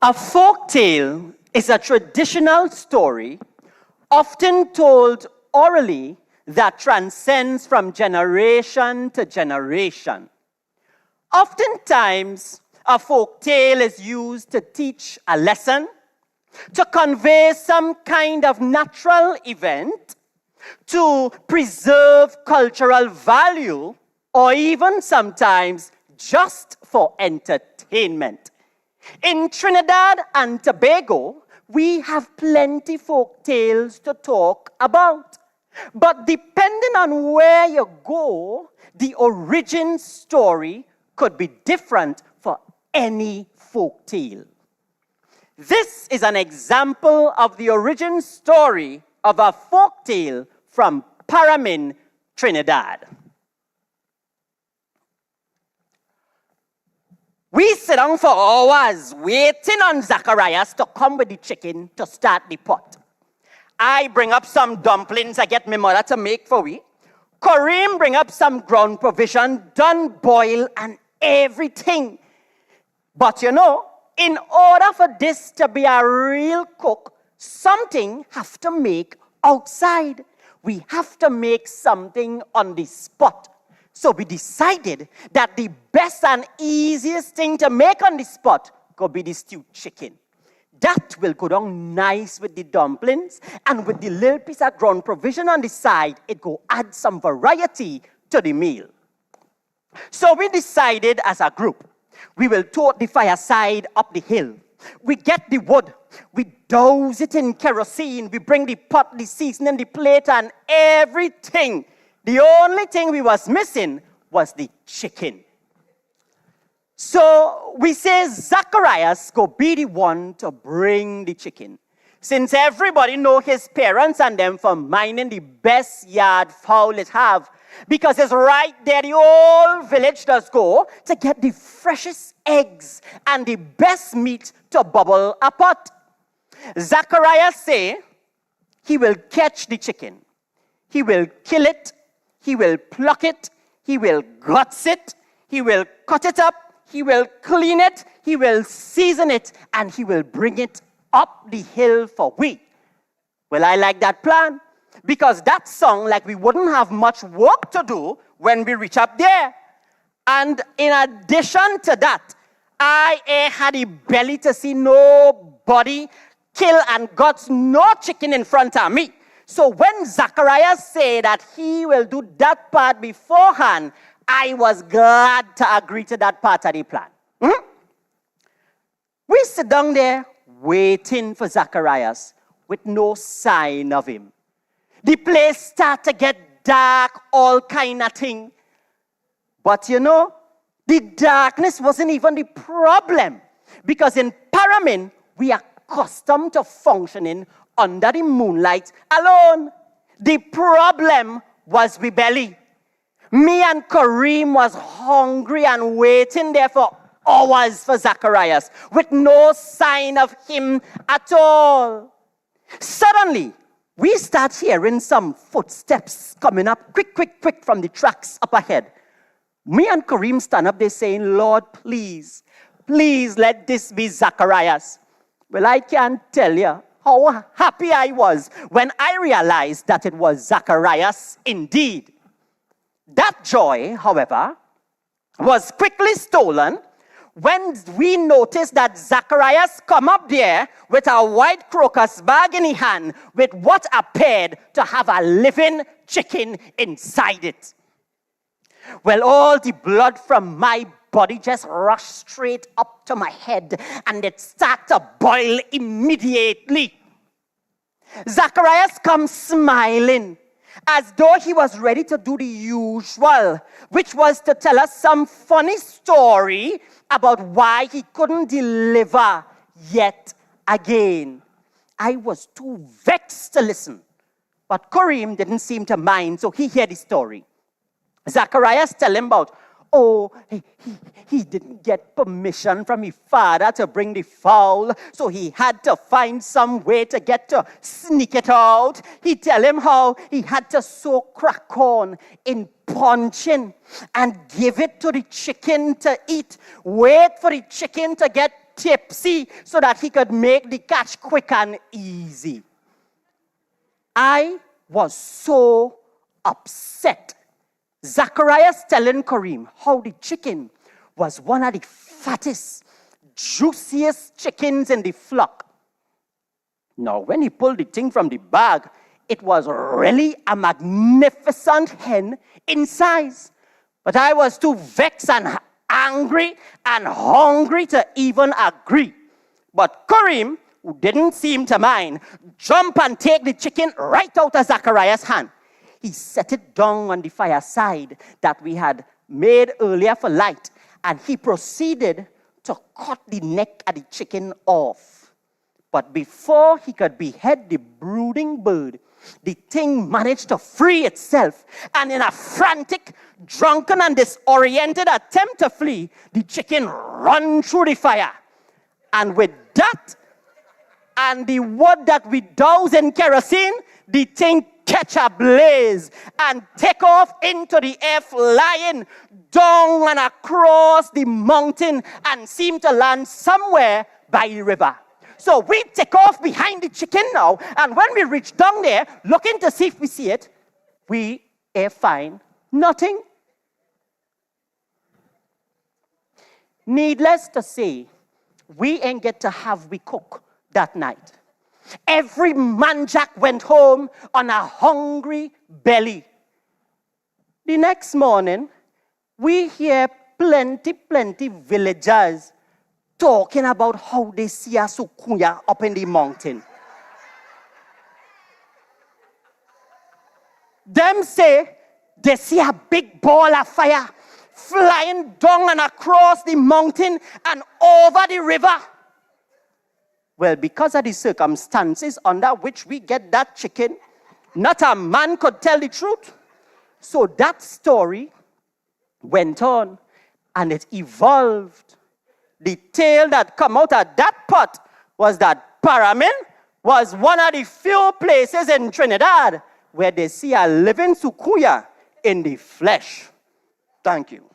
A folk tale is a traditional story often told orally that transcends from generation to generation. Oftentimes, a folk tale is used to teach a lesson, to convey some kind of natural event, to preserve cultural value, or even sometimes just for entertainment. In Trinidad and Tobago, we have plenty folk tales to talk about. But depending on where you go, the origin story could be different for any folk tale. This is an example of the origin story of a folk tale from Paramin, Trinidad. We sit down for hours waiting on Zacharias to come with the chicken to start the pot. I bring up some dumplings I get my mother to make for we. Kareem bring up some ground provision, done boil and everything. But in order for this to be a real cook, something have to make outside. We have to make something on the spot. So we decided that the best and easiest thing to make on the spot could be the stewed chicken. That will go down nice with the dumplings, and with the little piece of ground provision on the side, it will add some variety to the meal. So we decided as a group, we will tote the fireside up the hill. We get the wood, we douse it in kerosene, we bring the pot, the seasoning, the plate, and everything. The only thing we was missing was the chicken. So we say Zacharias go be the one to bring the chicken. Since everybody know his parents and them for minding the best yard fowl it have, because it's right there the whole village does go to get the freshest eggs and the best meat to bubble a pot. Zacharias say he will catch the chicken. He will kill it. He will pluck it, he will guts it, he will cut it up, he will clean it, he will season it, and he will bring it up the hill for we. Well, I like that plan, because that sounds like we wouldn't have much work to do when we reach up there. And in addition to that, I had the belly to see nobody kill and guts no chicken in front of me. So when Zacharias said that he will do that part beforehand, I was glad to agree to that part of the plan. We sit down there waiting for Zacharias with no sign of him. The place start to get dark, all kind of thing. But the darkness wasn't even the problem. Because in Paramin, we are accustomed to functioning under the moonlight alone. The problem was we belly. Me and Kareem was hungry and waiting there for hours for Zacharias with no sign of him at all. Suddenly, we start hearing some footsteps coming up quick from the tracks up ahead. Me and Kareem stand up there saying, Lord, please let this be Zacharias. Well, I can't tell you how happy I was when I realized that it was Zacharias indeed. That joy, however, was quickly stolen when we noticed that Zacharias come up there with a white crocus bag in his hand with what appeared to have a living chicken inside it. Well, all the blood from my body just rushed straight up to my head and it started to boil immediately. Zacharias comes smiling as though he was ready to do the usual, which was to tell us some funny story about why he couldn't deliver yet again. I was too vexed to listen, but Kareem didn't seem to mind, so he heard the story. Zacharias tell him about, he didn't get permission from his father to bring the fowl, so he had to find some way to get to sneak it out. He tell him how he had to soak crack corn in puncheon and give it to the chicken to eat. Wait for the chicken to get tipsy so that he could make the catch quick and easy. I was so upset. Zacharias telling Kareem how the chicken was one of the fattest, juiciest chickens in the flock. Now, when he pulled the thing from the bag, it was really a magnificent hen in size. But I was too vexed and angry and hungry to even agree. But Kareem, who didn't seem to mind, jumped and take the chicken right out of Zacharias' hand. He set it down on the fireside that we had made earlier for light, and he proceeded to cut the neck of the chicken off. But before he could behead the brooding bird, the thing managed to free itself, and in a frantic, drunken, and disoriented attempt to flee, the chicken ran through the fire. And with that, and the wood that we douse in kerosene, the thing catch a blaze and take off into the air, flying down and across the mountain, and seem to land somewhere by the river. So we take off behind the chicken now, and when we reach down there, looking to see if we see it, we find nothing. Needless to say, we ain't get to have we cook that night. Every man-jack went home on a hungry belly. The next morning, we hear plenty villagers talking about how they see a sukuya up in the mountain. Them say they see a big ball of fire flying down and across the mountain and over the river. Well, because of the circumstances under which we get that chicken, not a man could tell the truth. So that story went on and it evolved. The tale that come out of that pot was that Paramin was one of the few places in Trinidad where they see a living sukuya in the flesh. Thank you.